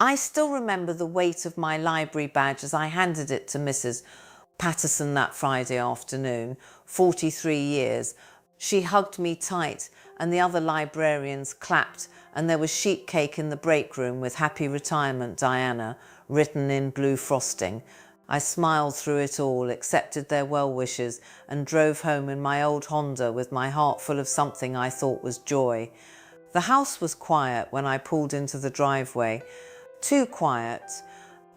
I still remember the weight of my library badge as I handed it to Mrs. Patterson that Friday afternoon, 43 years. She hugged me tight and the other librarians clapped, and there was sheet cake in the break room with "Happy Retirement, Diana" written in blue frosting. I smiled through it all, accepted their well wishes, and drove home in my old Honda with my heart full of something I thought was joy. The house was quiet when I pulled into the driveway. Too quiet.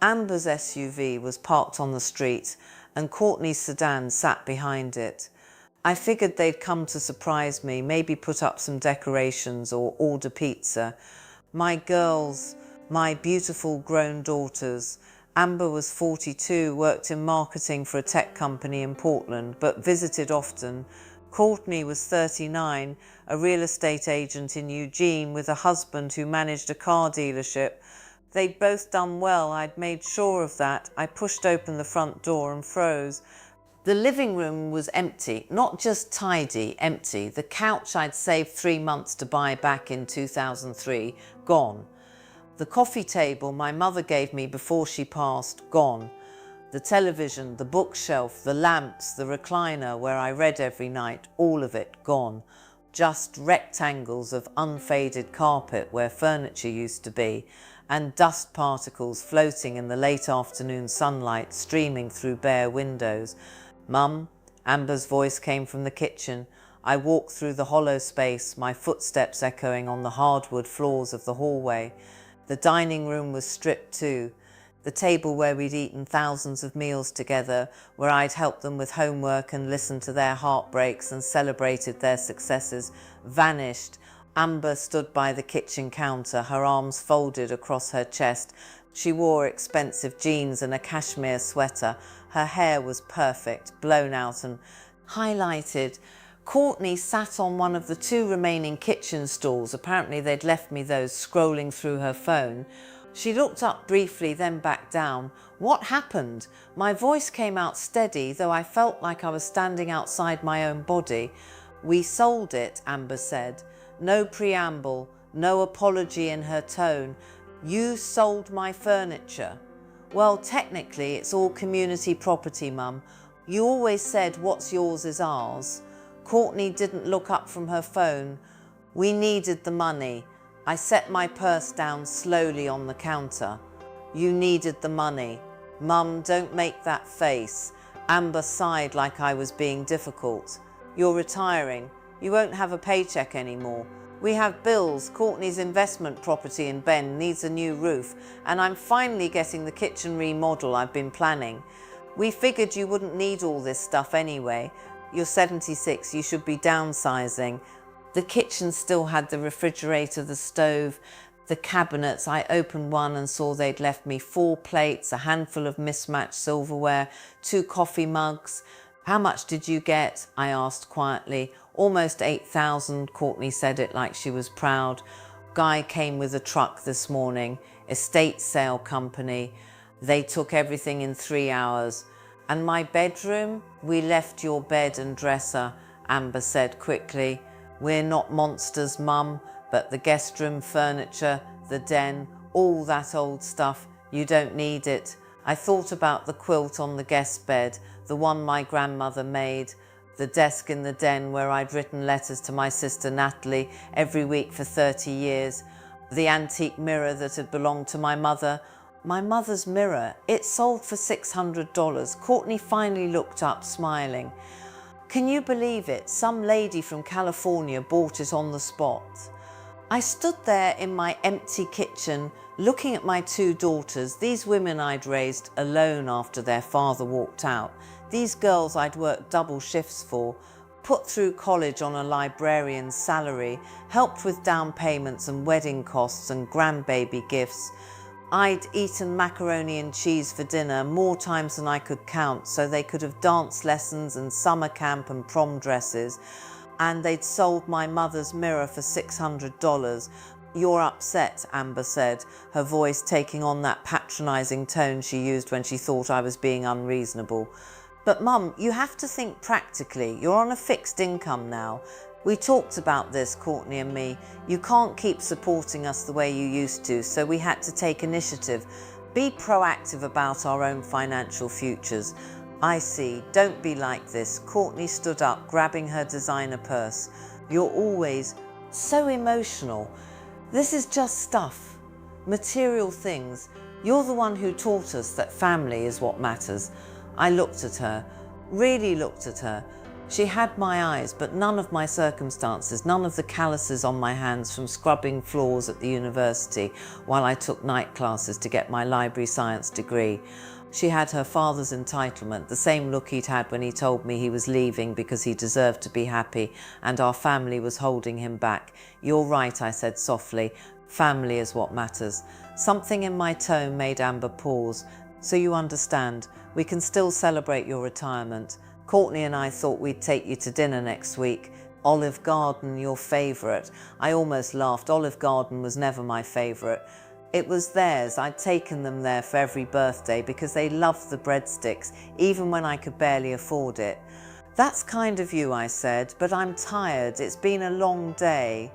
Amber's SUV was parked on the street and Courtney's sedan sat behind it. I figured they'd come to surprise me, maybe put up some decorations or order pizza. My girls, my beautiful grown daughters. Amber was 42, worked in marketing for a tech company in Portland, but visited often. Courtney was 39, a real estate agent in Eugene with a husband who managed a car dealership. They'd both done well, I'd made sure of that. I pushed open the front door and froze. The living room was empty, not just tidy, empty. The couch I'd saved 3 months to buy back in 2003, gone. The coffee table my mother gave me before she passed, gone. The television, the bookshelf, the lamps, the recliner where I read every night, all of it gone. Just rectangles of unfaded carpet where furniture used to be, and dust particles floating in the late afternoon sunlight streaming through bare windows. "Mum," Amber's voice came from the kitchen. I walked through the hollow space, my footsteps echoing on the hardwood floors of the hallway. The dining room was stripped too. The table where we'd eaten thousands of meals together, where I'd helped them with homework and listened to their heartbreaks and celebrated their successes, vanished. Amber stood by the kitchen counter, her arms folded across her chest. She wore expensive jeans and a cashmere sweater. Her hair was perfect, blown out and highlighted. Courtney sat on one of the 2 remaining kitchen stools. Apparently they'd left me those, scrolling through her phone. She looked up briefly, then back down. What happened? My voice came out steady, though I felt like I was standing outside my own body. "We sold it," Amber said. No preamble, no apology in her tone. "You sold my furniture." "Well, technically it's all community property, Mum. You always said what's yours is ours." Courtney didn't look up from her phone. "We needed the money." I set my purse down slowly on the counter. "You needed the money." "Mum, don't make that face." Amber sighed like I was being difficult. "You're retiring. You won't have a paycheck anymore. We have bills. Courtney's investment property in Bend needs a new roof, and I'm finally getting the kitchen remodel I've been planning. We figured you wouldn't need all this stuff anyway. You're 76, you should be downsizing." The kitchen still had the refrigerator, the stove, the cabinets. I opened one and saw they'd left me 4 plates, a handful of mismatched silverware, 2 coffee mugs. "How much did you get?" I asked quietly. "Almost 8,000, Courtney said it like she was proud. "Guy came with a truck this morning, estate sale company. They took everything in 3 hours. And my bedroom? We left your bed and dresser," Amber said quickly. "We're not monsters, Mum, but the guest room furniture, the den, all that old stuff, you don't need it." I thought about the quilt on the guest bed, the one my grandmother made, the desk in the den where I'd written letters to my sister Natalie every week for 30 years, the antique mirror that had belonged to my mother. My mother's mirror, it sold for $600. Courtney finally looked up, smiling. "Can you believe it? Some lady from California bought it on the spot." I stood there in my empty kitchen, looking at my 2 daughters, these women I'd raised alone after their father walked out, these girls I'd worked double shifts for, put through college on a librarian's salary, helped with down payments and wedding costs and grandbaby gifts. I'd eaten macaroni and cheese for dinner more times than I could count, so they could have dance lessons and summer camp and prom dresses. And they'd sold my mother's mirror for $600. "You're upset," Amber said, her voice taking on that patronising tone she used when she thought I was being unreasonable. "But Mum, you have to think practically. You're on a fixed income now. We talked about this, Courtney and me. You can't keep supporting us the way you used to, so we had to take initiative. Be proactive about our own financial futures. I see, don't be like this. Courtney stood up, grabbing her designer purse. You're always so emotional. This is just stuff, material things. You're the one who taught us that family is what matters. I looked at her, really looked at her. She had my eyes, but none of my circumstances, none of the calluses on my hands from scrubbing floors at the university while I took night classes to get my library science degree. She had her father's entitlement, the same look he'd had when he told me he was leaving because he deserved to be happy and our family was holding him back. You're right, I said softly. Family is what matters. Something in my tone made Amber pause. So you understand, we can still celebrate your retirement. Courtney and I thought we'd take you to dinner next week. Olive Garden, your favourite. I almost laughed. Olive Garden was never my favourite. It was theirs. I'd taken them there for every birthday because they loved the breadsticks, even when I could barely afford it. That's kind of you, I said, but I'm tired. It's been a long day.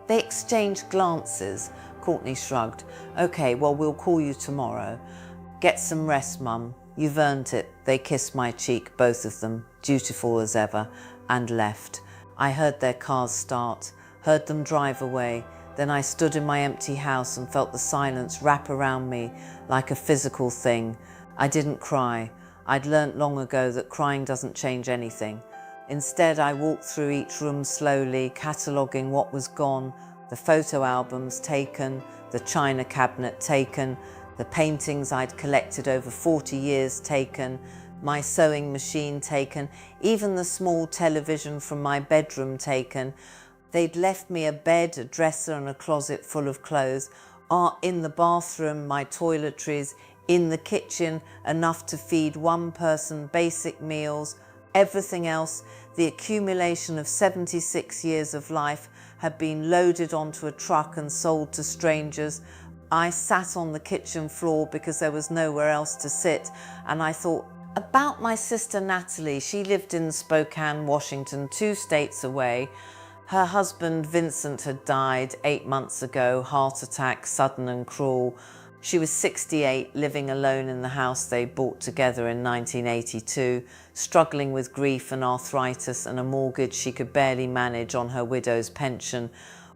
They exchanged glances. Courtney shrugged. Okay, well, we'll call you tomorrow. Get some rest, Mum. You've earned it. They kissed my cheek, both of them, dutiful as ever, and left. I heard their cars start, heard them drive away. Then I stood in my empty house and felt the silence wrap around me like a physical thing. I didn't cry. I'd learnt long ago that crying doesn't change anything. Instead, I walked through each room slowly, cataloguing what was gone, the photo albums taken, the china cabinet taken, the paintings I'd collected over 40 years taken, my sewing machine taken, even the small television from my bedroom taken. They'd left me a bed, a dresser and a closet full of clothes. In the bathroom, my toiletries. In the kitchen, enough to feed one person, basic meals. Everything else, the accumulation of 76 years of life, had been loaded onto a truck and sold to strangers. I sat on the kitchen floor because there was nowhere else to sit, and I thought about my sister Natalie. She lived in Spokane, Washington, 2 states away. Her husband Vincent had died 8 months ago, heart attack, sudden and cruel. She was 68, living alone in the house they bought together in 1982, struggling with grief and arthritis and a mortgage she could barely manage on her widow's pension.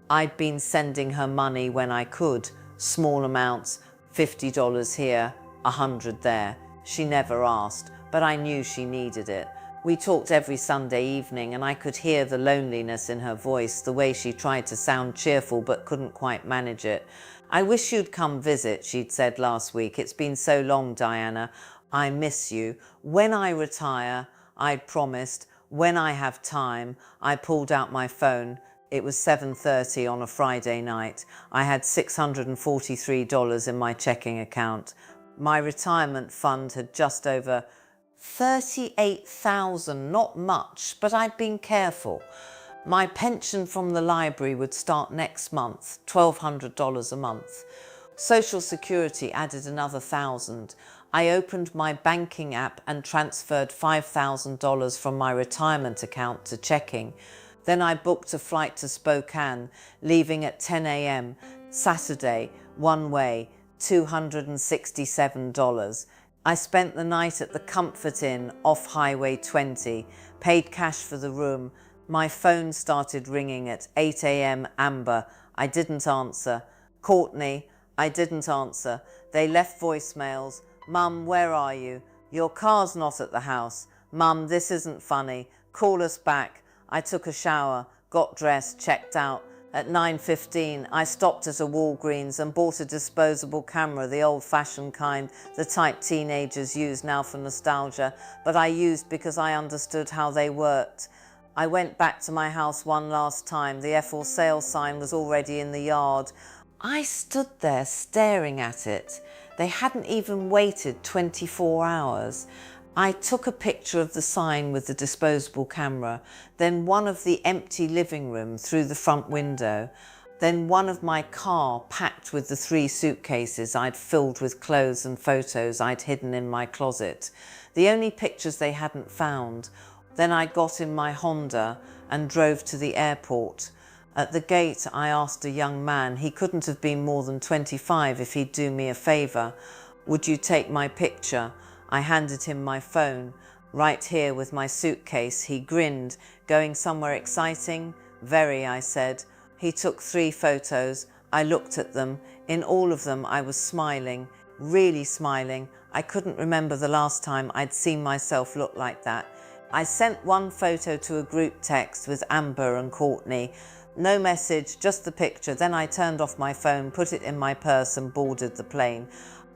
I'd been sending her money when I could, small amounts, $50 here, $100 there. She never asked, but I knew she needed it. We talked every Sunday evening and I could hear the loneliness in her voice, the way she tried to sound cheerful but couldn't quite manage it. I wish you'd come visit, she'd said last week. It's been so long, Diana. I miss you. When I retire, I'd promised, when I have time. I pulled out my phone. It was 7:30 on a Friday night. I had $643 in my checking account. My retirement fund had just over $38,000, not much, but I'd been careful. My pension from the library would start next month, $1,200 a month. Social Security added another $1,000. I opened my banking app and transferred $5,000 from my retirement account to checking. Then I booked a flight to Spokane, leaving at 10 a.m. Saturday, one way, $267. I spent the night at the Comfort Inn off Highway 20, paid cash for the room. My phone started ringing at 8 a.m. Amber. I didn't answer. Courtney, I didn't answer. They left voicemails. Mum, where are you? Your car's not at the house. Mum, this isn't funny. Call us back. I took a shower, got dressed, checked out. At 9:15, I stopped at a Walgreens and bought a disposable camera, the old-fashioned kind, the type teenagers use now for nostalgia, but I used because I understood how they worked. I went back to my house one last time. The for sale sign was already in the yard. I stood there staring at it. They hadn't even waited 24 hours. I took a picture of the sign with the disposable camera, then one of the empty living room through the front window, then one of my car packed with the 3 suitcases I'd filled with clothes and photos I'd hidden in my closet, the only pictures they hadn't found. Then I got in my Honda and drove to the airport. At the gate, I asked a young man, he couldn't have been more than 25, if he'd do me a favour. Would you take my picture? I handed him my phone. Right here with my suitcase. He grinned. Going somewhere exciting? Very, I said. He took 3 photos. I looked at them. In all of them, I was smiling, really smiling. I couldn't remember the last time I'd seen myself look like that. I sent 1 photo to a group text with Amber and Courtney. No message, just the picture. Then I turned off my phone, put it in my purse and boarded the plane.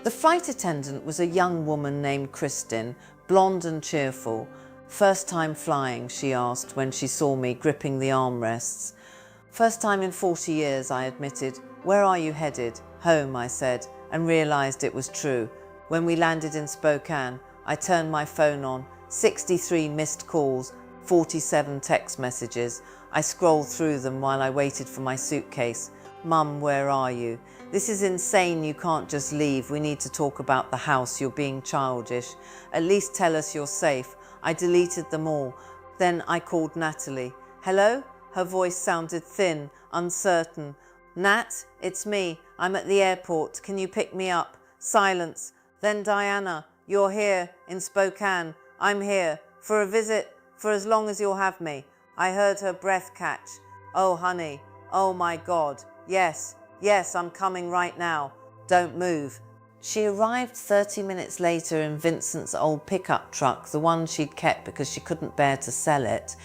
The flight attendant was a young woman named Kristin, blonde and cheerful. First time flying, she asked when she saw me gripping the armrests. First time in 40 years, I admitted. Where are you headed? Home, I said, and realised it was true. When we landed in Spokane, I turned my phone on. 63 missed calls, 47 text messages. I scrolled through them while I waited for my suitcase. Mum, where are you? This is insane, you can't just leave. We need to talk about the house, you're being childish. At least tell us you're safe. I deleted them all. Then I called Natalie. Hello? Her voice sounded thin, uncertain. Nat, it's me. I'm at the airport. Can you pick me up? Silence. Then Diana, you're here in Spokane. I'm here for a visit for as long as you'll have me. I heard her breath catch. Oh, honey. Oh, my God. Yes, I'm coming right now. Don't move. She arrived 30 minutes later in Vincent's old pickup truck, the one she'd kept because she couldn't bear to sell it.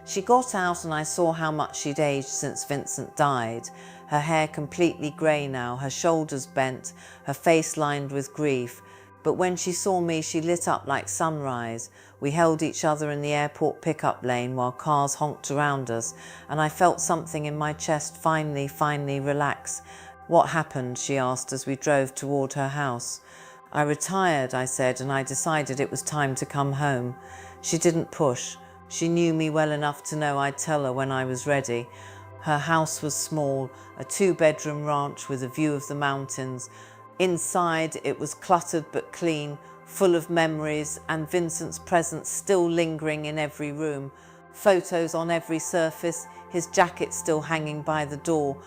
She got out and I saw how much she'd aged since Vincent died. Her hair completely grey now, her shoulders bent, her face lined with grief. But when she saw me, she lit up like sunrise. We held each other in the airport pickup lane while cars honked around us, and I felt something in my chest finally relax. What happened? She asked as we drove toward her house. I retired, I said, and I decided it was time to come home. She didn't push. She knew me well enough to know I'd tell her when I was ready. Her house was small, a 2-bedroom ranch with a view of the mountains. Inside, it was cluttered but clean, full of memories, and Vincent's presence still lingering in every room. Photos on every surface, his jacket still hanging by the door.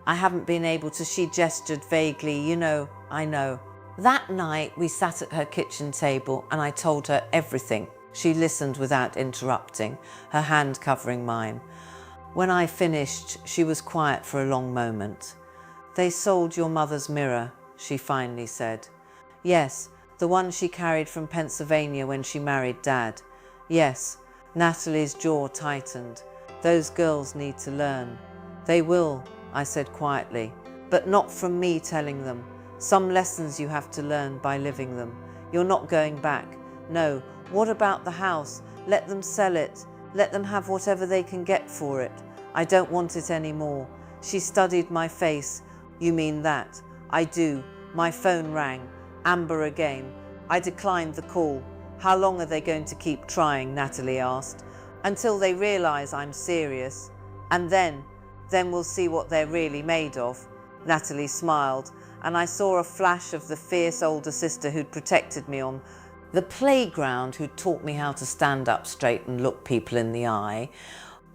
I haven't been able to, she gestured vaguely, you know, I know. That night, we sat at her kitchen table and I told her everything. She listened without interrupting, her hand covering mine. When I finished, she was quiet for a long moment. They sold your mother's mirror, she finally said. Yes, the one she carried from Pennsylvania when she married Dad. Yes, Natalie's jaw tightened. Those girls need to learn. They will, I said quietly, but not from me telling them. Some lessons you have to learn by living them. You're not going back. No, what about the house? Let them sell it. Let them have whatever they can get for it. I don't want it anymore. She studied my face. You mean that? I do. My phone rang. Amber again. I declined the call. How long are they going to keep trying? Natalie asked. Until they realize I'm serious. And then we'll see what they're really made of. Natalie smiled, and I saw a flash of the fierce older sister who'd protected me on the playground, who'd taught me how to stand up straight and look people in the eye.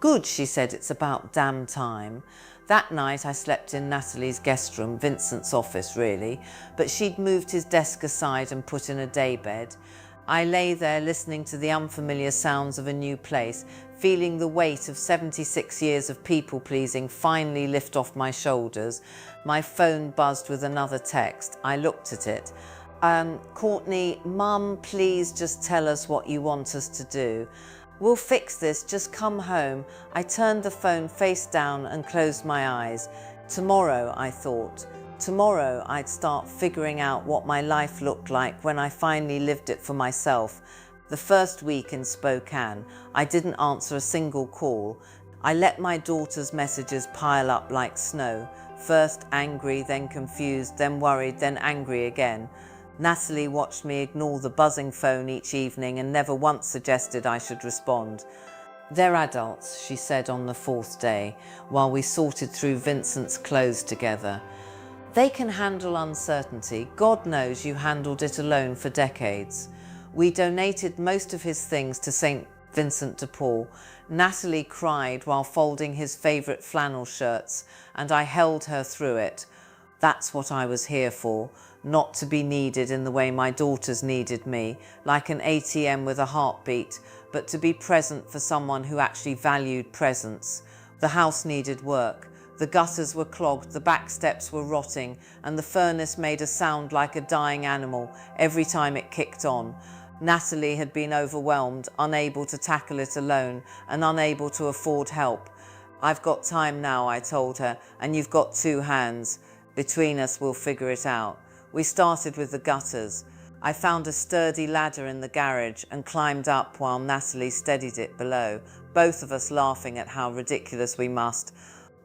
Good, she said, it's about damn time. That night I slept in Natalie's guest room, Vincent's office really, but she'd moved his desk aside and put in a daybed. I lay there listening to the unfamiliar sounds of a new place, feeling the weight of 76 years of people-pleasing finally lift off my shoulders. My phone buzzed with another text. I looked at it. Courtney, Mum, please just tell us what you want us to do. We'll fix this, just come home. I turned the phone face down and closed my eyes. Tomorrow, I thought. Tomorrow I'd start figuring out what my life looked like when I finally lived it for myself. The first week in Spokane, I didn't answer a single call. I let my daughter's messages pile up like snow. First angry, then confused, then worried, then angry again. Natalie watched me ignore the buzzing phone each evening and never once suggested I should respond. They're adults, she said on the 4th day, while we sorted through Vincent's clothes together. They can handle uncertainty. God knows you handled it alone for decades. We donated most of his things to St. Vincent de Paul. Natalie cried while folding his favourite flannel shirts, and I held her through it. That's what I was here for, not to be needed in the way my daughters needed me, like an ATM with a heartbeat, but to be present for someone who actually valued presence. The house needed work. The gutters were clogged, the back steps were rotting, and the furnace made a sound like a dying animal every time it kicked on. Natalie had been overwhelmed, unable to tackle it alone, and unable to afford help. I've got time now, I told her, and you've got 2 hands. Between us, we'll figure it out. We started with the gutters. I found a sturdy ladder in the garage and climbed up while Natalie steadied it below, both of us laughing at how ridiculous we must.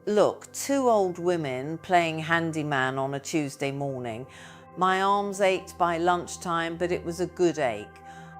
Look, 2 old women playing handyman on a Tuesday morning. My arms ached by lunchtime, but it was a good ache.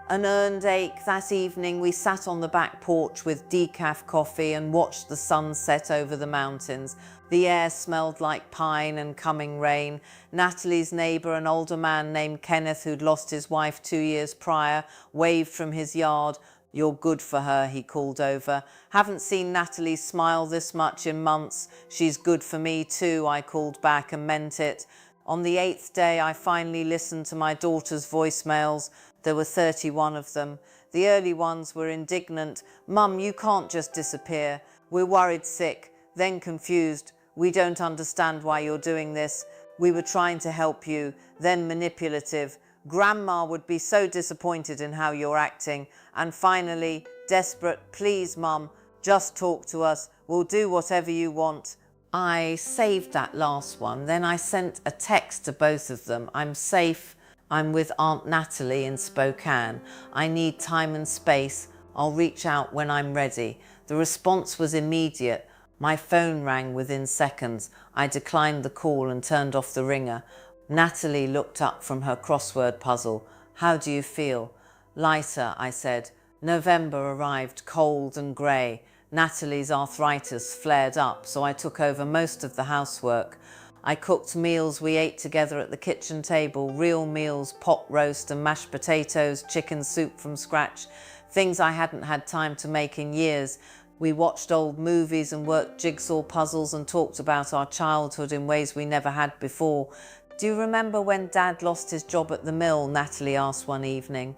An earned ache. That evening we sat on the back porch with decaf coffee and watched the sun set over the mountains. The air smelled like pine and coming rain. Natalie's neighbour, an older man named Kenneth, who'd lost his wife 2 years prior, waved from his yard. "You're good for her," he called over. "Haven't seen Natalie smile this much in months." "She's good for me too," I called back and meant it. On the 8th day, I finally listened to my daughter's voicemails. There were 31 of them. The early ones were indignant. "Mum, you can't just disappear. We're worried sick." Then confused. "We don't understand why you're doing this. We were trying to help you." Then manipulative. "Grandma would be so disappointed in how you're acting." And finally, desperate. "Please, Mum, just talk to us. We'll do whatever you want." I saved that last one. Then I sent a text to both of them. "I'm safe. I'm with Aunt Natalie in Spokane. I need time and space. I'll reach out when I'm ready." The response was immediate. My phone rang within seconds. I declined the call and turned off the ringer. Natalie looked up from her crossword puzzle. "How do you feel?" "Lighter," I said. November arrived, cold and grey. Natalie's arthritis flared up, so I took over most of the housework. I cooked meals we ate together at the kitchen table, real meals, pot roast and mashed potatoes, chicken soup from scratch, things I hadn't had time to make in years. We watched old movies and worked jigsaw puzzles and talked about our childhood in ways we never had before. "Do you remember when Dad lost his job at the mill?" Natalie asked one evening.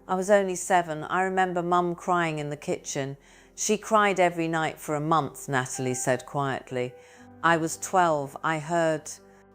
"I was only 7. I remember Mum crying in the kitchen." "She cried every night for a month," Natalie said quietly. "I was 12. I heard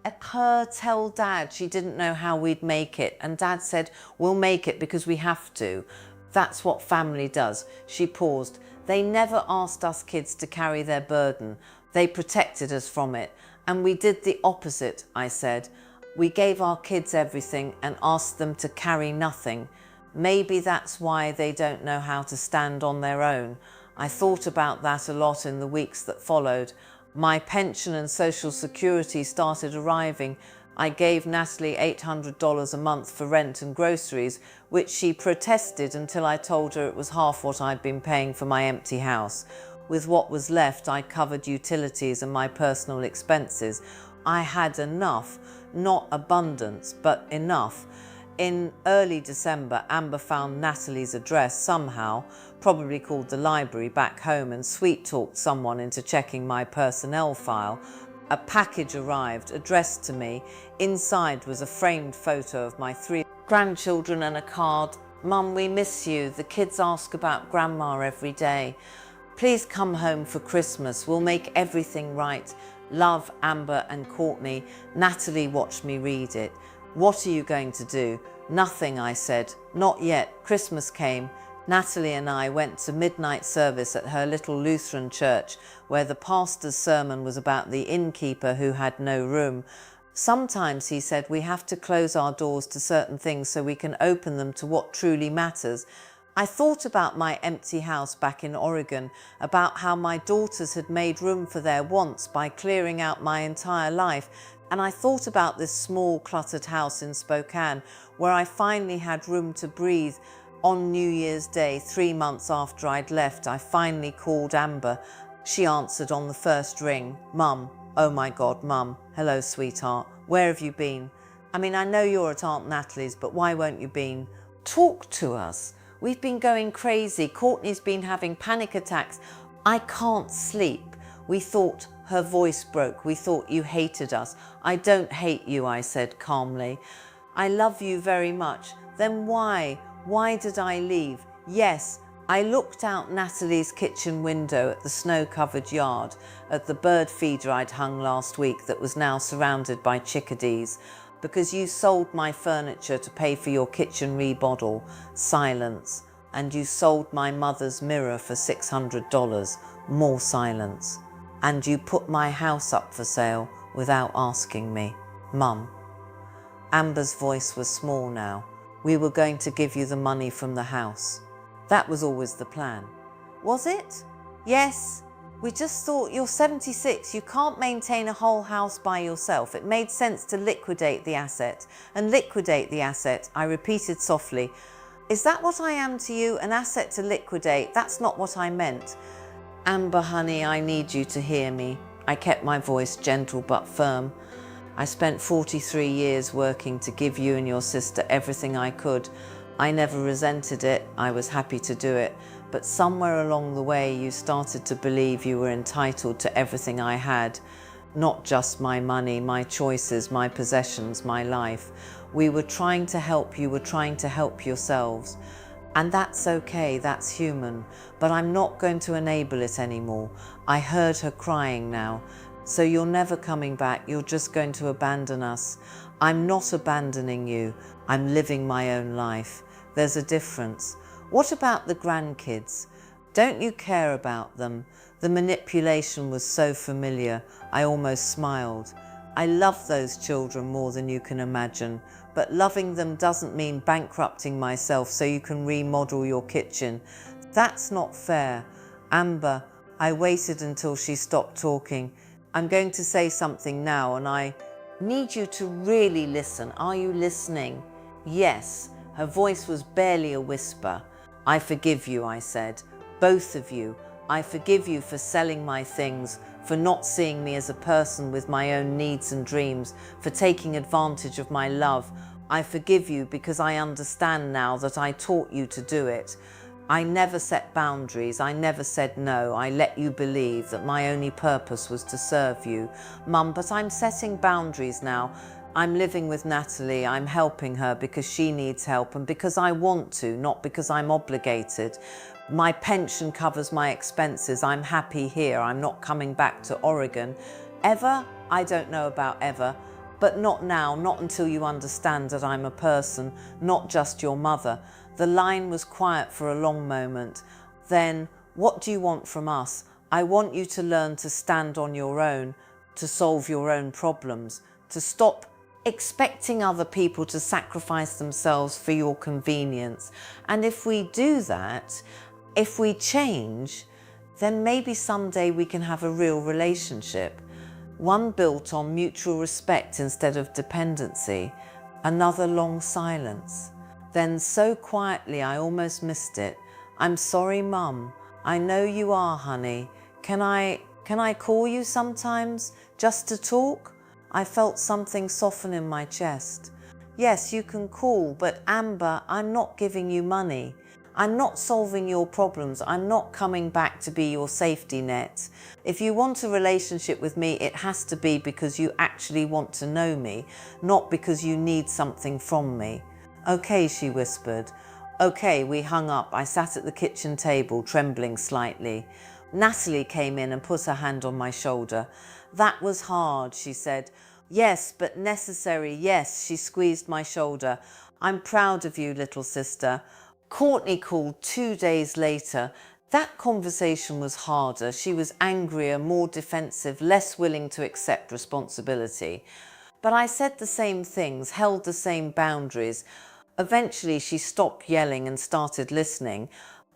her tell Dad she didn't know how we'd make it, and Dad said, 'We'll make it because we have to.' That's what family does." She paused. "They never asked us kids to carry their burden. They protected us from it. And we did the opposite," I said. "We gave our kids everything and asked them to carry nothing. Maybe that's why they don't know how to stand on their own." I thought about that a lot in the weeks that followed. My pension and Social Security started arriving. I gave Natalie $800 a month for rent and groceries, which she protested until I told her it was half what I'd been paying for my empty house. With what was left, I covered utilities and my personal expenses. I had enough, not abundance, but enough. In early December, Amber found Natalie's address somehow, probably called the library back home, and sweet-talked someone into checking my personnel file. A package arrived, addressed to me. Inside was a framed photo of my 3 grandchildren and a card. "Mum, we miss you. The kids ask about Grandma every day. Please come home for Christmas. We'll make everything right. Love, Amber and Courtney." Natalie watched me read it. "What are you going to do?" "Nothing," I said. "Not yet." Christmas came. Natalie and I went to midnight service at her little Lutheran church, where the pastor's sermon was about the innkeeper who had no room. "Sometimes," he said, "we have to close our doors to certain things so we can open them to what truly matters." I thought about my empty house back in Oregon, about how my daughters had made room for their wants by clearing out my entire life. And I thought about this small, cluttered house in Spokane, where I finally had room to breathe. On New Year's Day, 3 months after I'd left, I finally called Amber. She answered on the first ring. "Mum." "Oh my God, Mum. Hello, sweetheart. Where have you been?" "I mean, I know you're at Aunt Natalie's, but why won't you been?" "Talk to us. We've been going crazy. Courtney's been having panic attacks. I can't sleep. We thought her voice broke. We thought you hated us. I don't hate you, I said calmly. I love you very much. Then why? Why did I leave? Yes, I looked out Natalie's kitchen window at the snow-covered yard, at the bird feeder I'd hung last week that was now surrounded by chickadees. Because you sold my furniture to pay for your kitchen remodel. Silence. And you sold my mother's mirror for $600. More silence. And you put my house up for sale without asking me. Mum. Amber's voice was small now. We were going to give you the money from the house. That was always the plan. Was it? Yes. We just thought you're 76, you can't maintain a whole house by yourself. It made sense to liquidate the asset. And liquidate the asset, I repeated softly. Is that what I am to you, an asset to liquidate? That's not what I meant. Amber, honey, I need you to hear me. I kept my voice gentle but firm. I spent 43 years working to give you and your sister everything I could. I never resented it. I was happy to do it. But somewhere along the way, you started to believe you were entitled to everything I had. Not just my money, my choices, my possessions, my life. We were trying to help you, were trying to help yourselves. And that's okay, that's human. But I'm not going to enable it anymore. I heard her crying now. So you're never coming back, you're just going to abandon us. I'm not abandoning you. I'm living my own life. There's a difference. What about the grandkids? Don't you care about them? The manipulation was so familiar, I almost smiled. I love those children more than you can imagine, but loving them doesn't mean bankrupting myself so you can remodel your kitchen. That's not fair. Amber, I waited until she stopped talking. I'm going to say something now and I need you to really listen. Are you listening? Yes. Her voice was barely a whisper. I forgive you, I said. Both of you. I forgive you for selling my things, for not seeing me as a person with my own needs and dreams, for taking advantage of my love. I forgive you because I understand now that I taught you to do it. I never set boundaries. I never said no. I let you believe that my only purpose was to serve you. Mum, but I'm setting boundaries now. I'm living with Natalie. I'm helping her because she needs help and because I want to, not because I'm obligated. My pension covers my expenses. I'm happy here. I'm not coming back to Oregon. Ever? I don't know about ever. But not now, not until you understand that I'm a person, not just your mother. The line was quiet for a long moment. Then, what do you want from us? I want you to learn to stand on your own, to solve your own problems, to stop expecting other people to sacrifice themselves for your convenience. And if we do that, if we change, then maybe someday we can have a real relationship. One built on mutual respect instead of dependency. Another long silence. Then so quietly I almost missed it. I'm sorry, Mum. I know you are, honey. Can I call you sometimes just to talk? I felt something soften in my chest. Yes, you can call, but Amber, I'm not giving you money. I'm not solving your problems. I'm not coming back to be your safety net. If you want a relationship with me, it has to be because you actually want to know me, not because you need something from me. Okay, she whispered. Okay, we hung up. I sat at the kitchen table, trembling slightly. Natalie came in and put her hand on my shoulder. That was hard, she said. Yes, but necessary. Yes, she squeezed my shoulder. I'm proud of you, little sister. Courtney called 2 days later. That conversation was harder. She was angrier, more defensive, less willing to accept responsibility. But I said the same things, held the same boundaries. Eventually, she stopped yelling and started listening.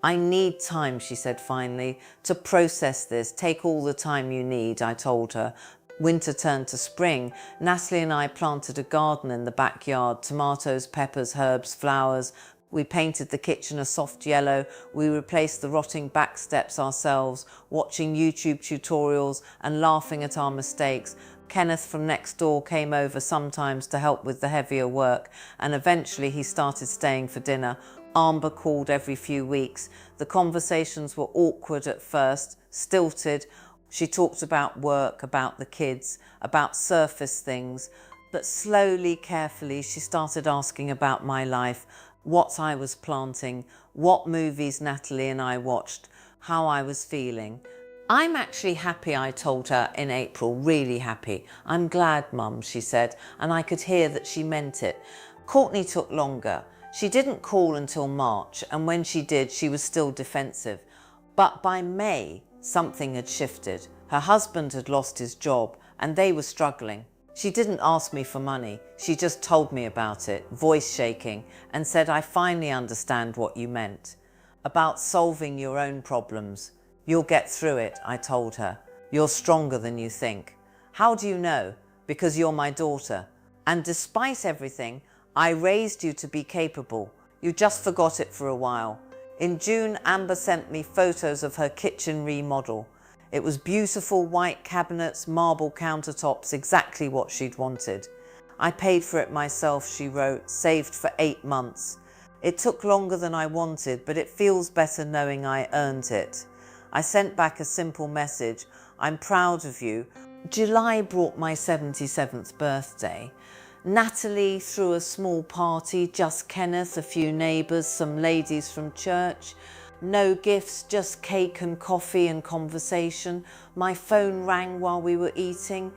I need time, she said finally, to process this. Take all the time you need, I told her. Winter turned to spring. Natalie and I planted a garden in the backyard, tomatoes, peppers, herbs, flowers. We painted the kitchen a soft yellow. We replaced the rotting back steps ourselves, watching YouTube tutorials and laughing at our mistakes. Kenneth from next door came over sometimes to help with the heavier work, and eventually he started staying for dinner. Amber called every few weeks. The conversations were awkward at first, stilted. She talked about work, about the kids, about surface things. But slowly, carefully, she started asking about my life, what I was planting, what movies Natalie and I watched, how I was feeling. I'm actually happy, I told her in April, really happy. I'm glad, Mum, she said, and I could hear that she meant it. Courtney took longer. She didn't call until March, and when she did, she was still defensive. But by May, something had shifted. Her husband had lost his job, and they were struggling. She didn't ask me for money. She just told me about it, voice shaking, and said, I finally understand what you meant. About solving your own problems. You'll get through it, I told her. You're stronger than you think. How do you know? Because you're my daughter. And despite everything, I raised you to be capable. You just forgot it for a while. In June, Amber sent me photos of her kitchen remodel. It was beautiful white cabinets, marble countertops, exactly what she'd wanted. I paid for it myself, she wrote, saved for 8 months. It took longer than I wanted, but it feels better knowing I earned it. I sent back a simple message. I'm proud of you. July brought my 77th birthday. Natalie threw a small party, just Kenneth, a few neighbours, some ladies from church. No gifts, just cake and coffee and conversation. My phone rang while we were eating.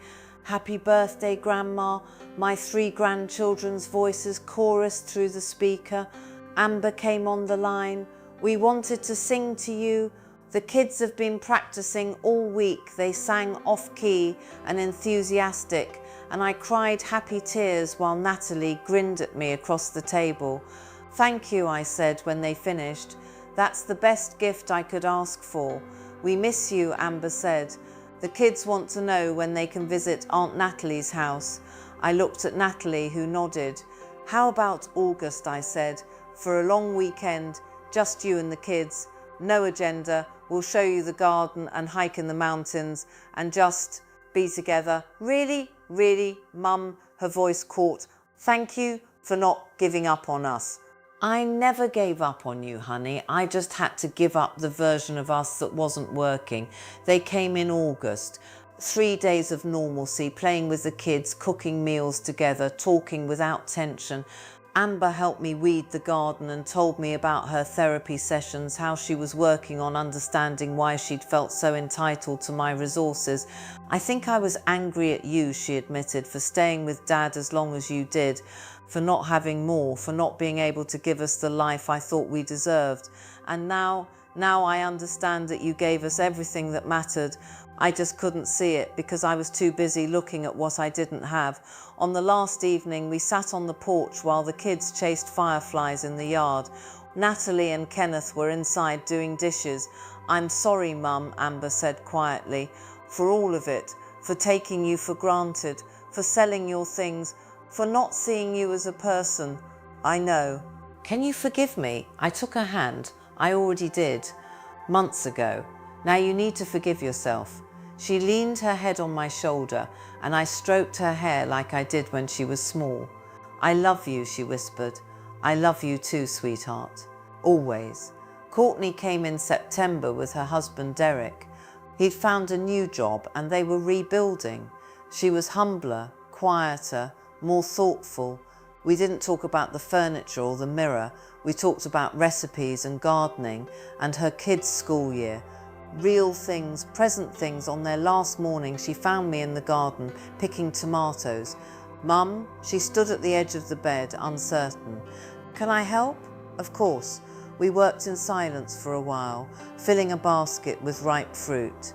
Happy birthday, Grandma. My 3 grandchildren's voices chorused through the speaker. Amber came on the line. We wanted to sing to you. The kids have been practicing all week. They sang off-key and enthusiastic, and I cried happy tears while Natalie grinned at me across the table. Thank you, I said when they finished. That's the best gift I could ask for. We miss you, Amber said. The kids want to know when they can visit Aunt Natalie's house. I looked at Natalie, who nodded. How about August, I said, for a long weekend, just you and the kids. No agenda, we'll show you the garden and hike in the mountains and just be together. Really, really, Mum, her voice caught. Thank you for not giving up on us. I never gave up on you, honey. I just had to give up the version of us that wasn't working. They came in August. 3 days of normalcy, playing with the kids, cooking meals together, talking without tension. Amber helped me weed the garden and told me about her therapy sessions, how she was working on understanding why she'd felt so entitled to my resources. I think I was angry at you, she admitted, for staying with Dad as long as you did, for not having more, for not being able to give us the life I thought we deserved. And now I understand that you gave us everything that mattered. I just couldn't see it because I was too busy looking at what I didn't have. On the last evening, we sat on the porch while the kids chased fireflies in the yard. Natalie and Kenneth were inside doing dishes. I'm sorry, Mum, Amber said quietly, for all of it, for taking you for granted, for selling your things, for not seeing you as a person. I know. Can you forgive me? I took her hand. I already did. Months ago. Now you need to forgive yourself. She leaned her head on my shoulder and I stroked her hair like I did when she was small. I love you, she whispered. I love you too, sweetheart. Always. Courtney came in September with her husband Derek. He'd found a new job and they were rebuilding. She was humbler, quieter, more thoughtful. We didn't talk about the furniture or the mirror. We talked about recipes and gardening and her kids' school year. Real things, present things. On their last morning, she found me in the garden picking tomatoes. Mum, she stood at the edge of the bed, uncertain. Can I help? Of course. We worked in silence for a while, filling a basket with ripe fruit.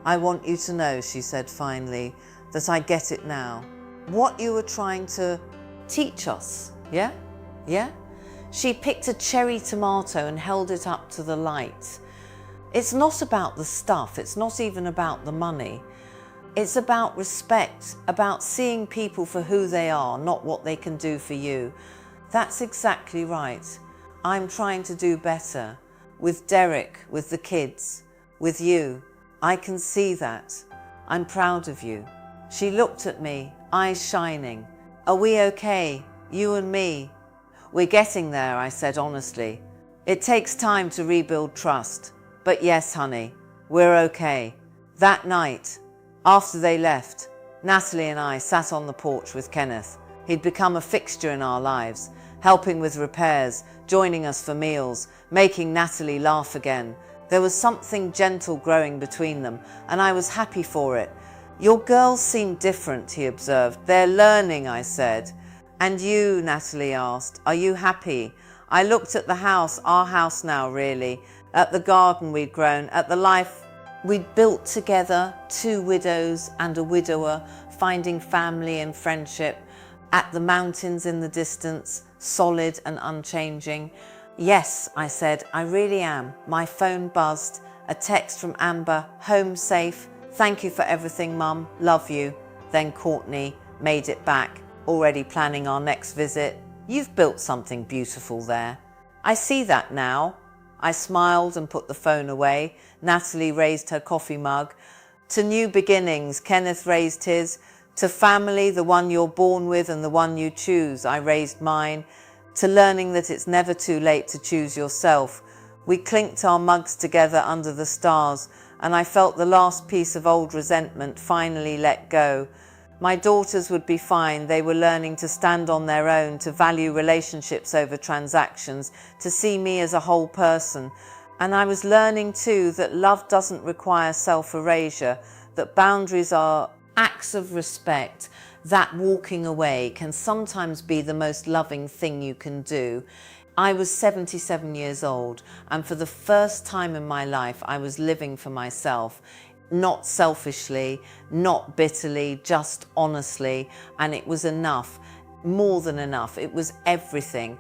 I want you to know, she said finally, that I get it now. What you were trying to teach us, yeah? Yeah? She picked a cherry tomato and held it up to the light. It's not about the stuff, it's not even about the money. It's about respect, about seeing people for who they are, not what they can do for you. That's exactly right. I'm trying to do better. With Derek, with the kids, with you. I can see that. I'm proud of you. She looked at me, eyes shining. Are we okay? You and me? We're getting there, I said honestly. It takes time to rebuild trust. But yes, honey, we're okay. That night, after they left, Natalie and I sat on the porch with Kenneth. He'd become a fixture in our lives, helping with repairs, joining us for meals, making Natalie laugh again. There was something gentle growing between them, and I was happy for it. Your girls seem different, he observed. They're learning, I said. And you, Natalie asked, are you happy? I looked at the house, our house now really, at the garden we'd grown, at the life we'd built together, 2 widows and a widower, finding family and friendship, at the mountains in the distance, solid and unchanging. Yes, I said, I really am. My phone buzzed, a text from Amber, home safe. Thank you for everything, Mum, love you. Then Courtney made it back, already planning our next visit. You've built something beautiful there. I see that now. I smiled and put the phone away. Natalie raised her coffee mug. To new beginnings, Kenneth raised his. To family, the one you're born with and the one you choose, I raised mine. To learning that it's never too late to choose yourself. We clinked our mugs together under the stars, and I felt the last piece of old resentment finally let go. My daughters would be fine. They were learning to stand on their own, to value relationships over transactions, to see me as a whole person. And I was learning too that love doesn't require self-erasure, that boundaries are acts of respect, that walking away can sometimes be the most loving thing you can do. I was 77 years old, and for the first time in my life, I was living for myself. Not selfishly, not bitterly, just honestly, and it was enough, more than enough. It was everything,